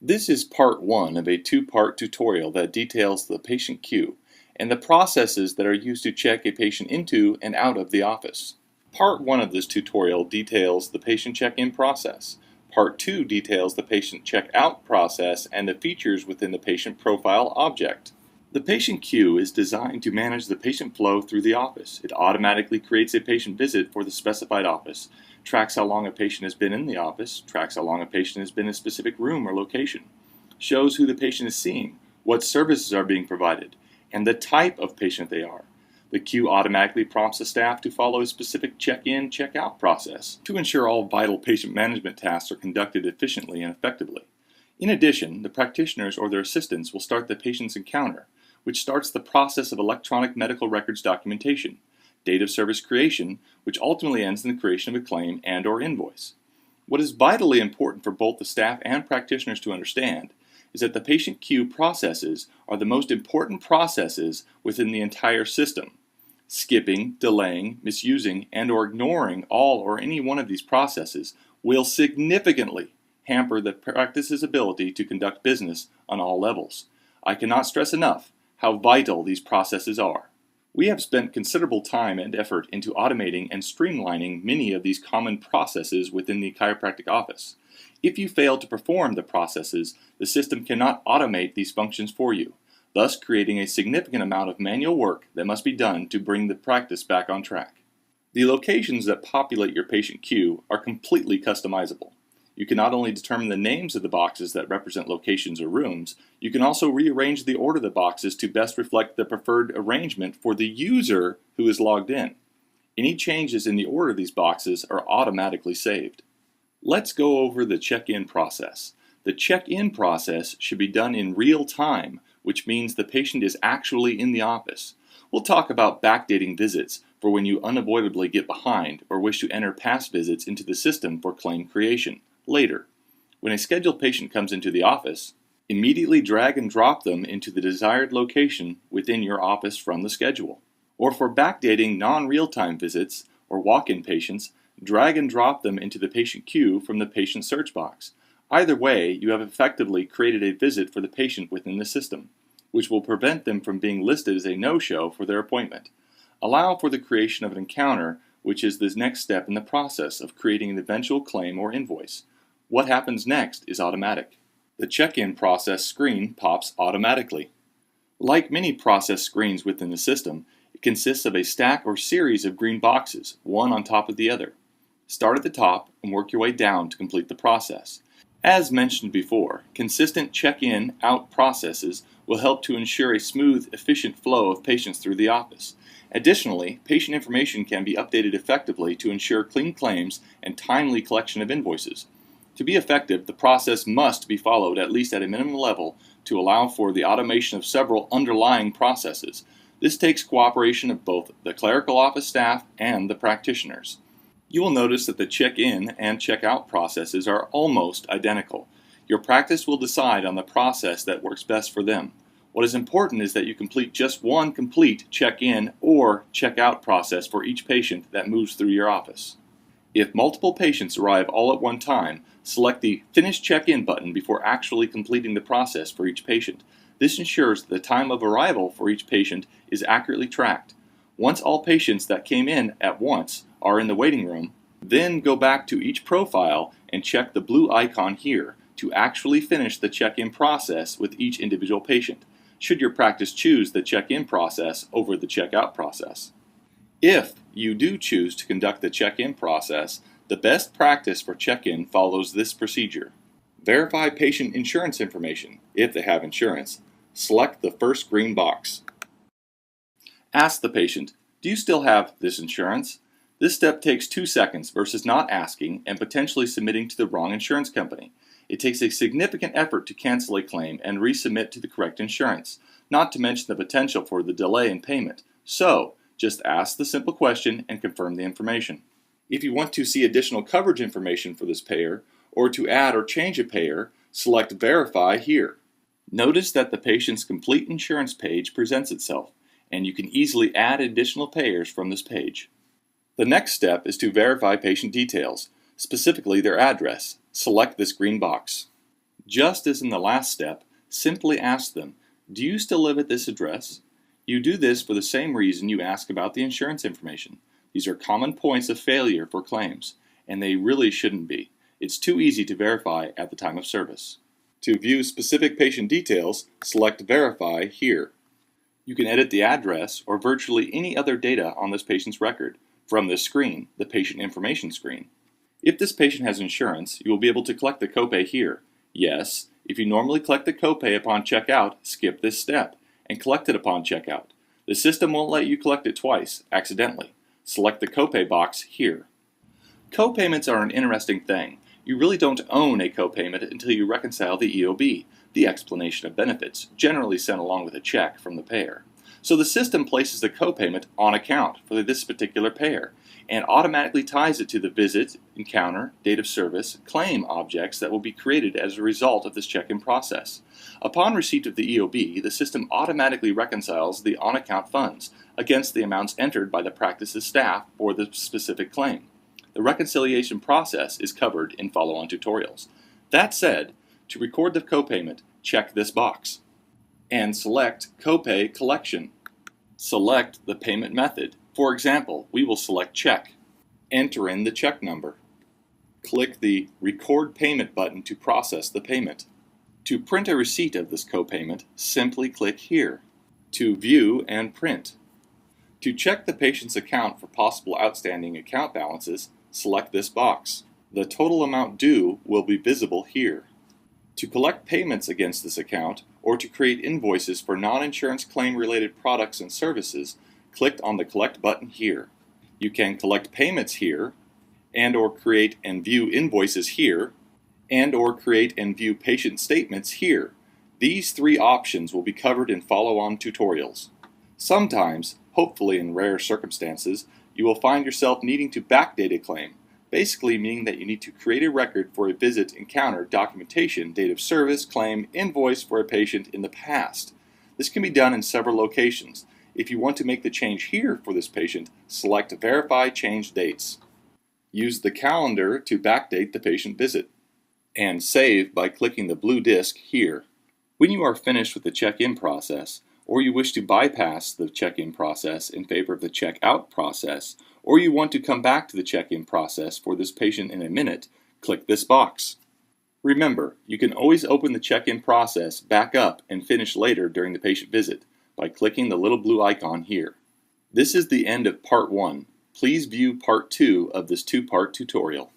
This is part one of a two-part tutorial that details the patient queue and the processes that are used to check a patient into and out of the office. Part one of this tutorial details the patient check-in process. Part two details the patient check-out process and the features within the patient profile object. The patient queue is designed to manage the patient flow through the office. It automatically creates a patient visit for the specified office, tracks how long a patient has been in the office, tracks how long a patient has been in a specific room or location, shows who the patient is seeing, what services are being provided, and the type of patient they are. The queue automatically prompts the staff to follow a specific check-in, check-out process to ensure all vital patient management tasks are conducted efficiently and effectively. In addition, the practitioners or their assistants will start the patient's encounter, which starts the process of electronic medical records documentation, date of service creation, which ultimately ends in the creation of a claim and/or invoice. What is vitally important for both the staff and practitioners to understand is that the patient queue processes are the most important processes within the entire system. Skipping, delaying, misusing, and/or ignoring all or any one of these processes will significantly hamper the practice's ability to conduct business on all levels. I cannot stress enough how vital these processes are. We have spent considerable time and effort into automating and streamlining many of these common processes within the chiropractic office. If you fail to perform the processes, the system cannot automate these functions for you, thus creating a significant amount of manual work that must be done to bring the practice back on track. The locations that populate your patient queue are completely customizable. You can not only determine the names of the boxes that represent locations or rooms, you can also rearrange the order of the boxes to best reflect the preferred arrangement for the user who is logged in. Any changes in the order of these boxes are automatically saved. Let's go over the check-in process. The check-in process should be done in real time, which means the patient is actually in the office. We'll talk about backdating visits for when you unavoidably get behind or wish to enter past visits into the system for claim creation later. When a scheduled patient comes into the office, immediately drag and drop them into the desired location within your office from the schedule. Or for backdating non-real-time visits or walk-in patients, drag and drop them into the patient queue from the patient search box. Either way, you have effectively created a visit for the patient within the system, which will prevent them from being listed as a no-show for their appointment. Allow for the creation of an encounter, which is the next step in the process of creating an eventual claim or invoice. What happens next is automatic. The check-in process screen pops automatically. Like many process screens within the system, it consists of a stack or series of green boxes, one on top of the other. Start at the top and work your way down to complete the process. As mentioned before, consistent check-in, out processes will help to ensure a smooth, efficient flow of patients through the office. Additionally, patient information can be updated effectively to ensure clean claims and timely collection of invoices. To be effective, the process must be followed at least at a minimum level to allow for the automation of several underlying processes. This takes cooperation of both the clerical office staff and the practitioners. You will notice that the check-in and check-out processes are almost identical. Your practice will decide on the process that works best for them. What is important is that you complete just one complete check-in or check-out process for each patient that moves through your office. If multiple patients arrive all at one time, select the Finish Check-in button before actually completing the process for each patient. This ensures that the time of arrival for each patient is accurately tracked. Once all patients that came in at once are in the waiting room, then go back to each profile and check the blue icon here to actually finish the check-in process with each individual patient, should your practice choose the check-in process over the check-out process. If you do choose to conduct the check-in process, the best practice for check-in follows this procedure. Verify patient insurance information. If they have insurance, select the first green box. Ask the patient, do you still have this insurance? This step takes 2 seconds versus not asking and potentially submitting to the wrong insurance company. It takes a significant effort to cancel a claim and resubmit to the correct insurance, not to mention the potential for the delay in payment. So, just ask the simple question and confirm the information. If you want to see additional coverage information for this payer, or to add or change a payer, select Verify here. Notice that the patient's complete insurance page presents itself, and you can easily add additional payers from this page. The next step is to verify patient details, specifically their address. Select this green box. Just as in the last step, simply ask them, "Do you still live at this address?" You do this for the same reason you ask about the insurance information. These are common points of failure for claims, and they really shouldn't be. It's too easy to verify at the time of service. To view specific patient details, select Verify here. You can edit the address or virtually any other data on this patient's record from this screen, the Patient Information screen. If this patient has insurance, you will be able to collect the copay here. Yes, if you normally collect the copay upon checkout, skip this step and collect it upon checkout. The system won't let you collect it twice, accidentally. Select the copay box here. Copayments are an interesting thing. You really don't own a copayment until you reconcile the EOB, the explanation of benefits, generally sent along with a check from the payer. So the system places the copayment on account for this particular payer and automatically ties it to the visit, encounter, date of service, claim objects that will be created as a result of this check-in process. Upon receipt of the EOB, the system automatically reconciles the on-account funds against the amounts entered by the practice's staff for the specific claim. The reconciliation process is covered in follow-on tutorials. That said, to record the copayment, check this box and select Copay Collection. Select the payment method. For example, we will select check. Enter in the check number. Click the Record Payment button to process the payment. To print a receipt of this copayment, simply click here. To view and print. To check the patient's account for possible outstanding account balances, select this box. The total amount due will be visible here. To collect payments against this account or to create invoices for non-insurance claim-related products and services, click on the Collect button here. You can collect payments here, and/or create and view invoices here, and/or create and view patient statements here. These three options will be covered in follow-on tutorials. Sometimes, hopefully in rare circumstances, you will find yourself needing to backdate a claim, basically meaning that you need to create a record for a visit, encounter, documentation, date of service, claim, invoice for a patient in the past. This can be done in several locations. If you want to make the change here for this patient, select Verify Change Dates. Use the calendar to backdate the patient visit, and save by clicking the blue disc here. When you are finished with the check-in process, or you wish to bypass the check-in process in favor of the check-out process, or you want to come back to the check-in process for this patient in a minute, click this box. Remember, you can always open the check-in process back up and finish later during the patient visit by clicking the little blue icon here. This is the end of Part 1. Please view Part 2 of this two-part tutorial.